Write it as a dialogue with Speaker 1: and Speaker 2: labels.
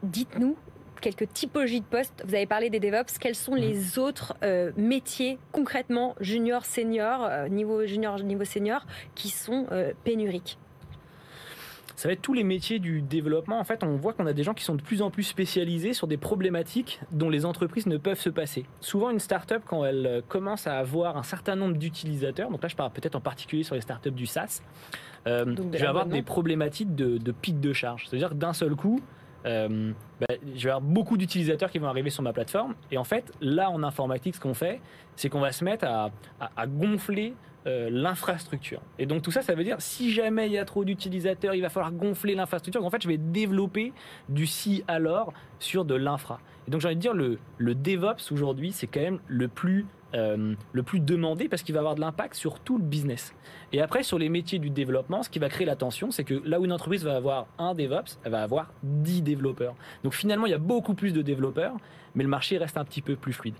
Speaker 1: dites-nous quelques typologies de postes. Vous avez parlé des DevOps. Quels sont les autres métiers concrètement, junior, senior, niveau junior, niveau senior, qui sont pénuriques?
Speaker 2: Ça va être tous les métiers du développement. En fait, on voit qu'on a des gens qui sont de plus en plus spécialisés sur des problématiques dont les entreprises ne peuvent se passer. Souvent, une startup, quand elle commence à avoir un certain nombre d'utilisateurs, donc là, je parle peut-être en particulier sur les startups du SaaS, je vais avoir des problématiques de pic de charge. C'est-à-dire que d'un seul coup, je vais avoir beaucoup d'utilisateurs qui vont arriver sur ma plateforme. Et en fait, là, en informatique, ce qu'on fait, c'est qu'on va se mettre à gonfler l'infrastructure. Et donc tout ça, ça veut dire si jamais il y a trop d'utilisateurs, il va falloir gonfler l'infrastructure. Donc en fait, je vais développer du si alors sur de l'infra. Et donc j'ai envie de dire le DevOps aujourd'hui, c'est quand même le plus demandé parce qu'il va avoir de l'impact sur tout le business. Et après, sur les métiers du développement, ce qui va créer la tension, c'est que là où une entreprise va avoir un DevOps, elle va avoir 10 développeurs. Donc finalement, il y a beaucoup plus de développeurs, mais le marché reste un petit peu plus fluide.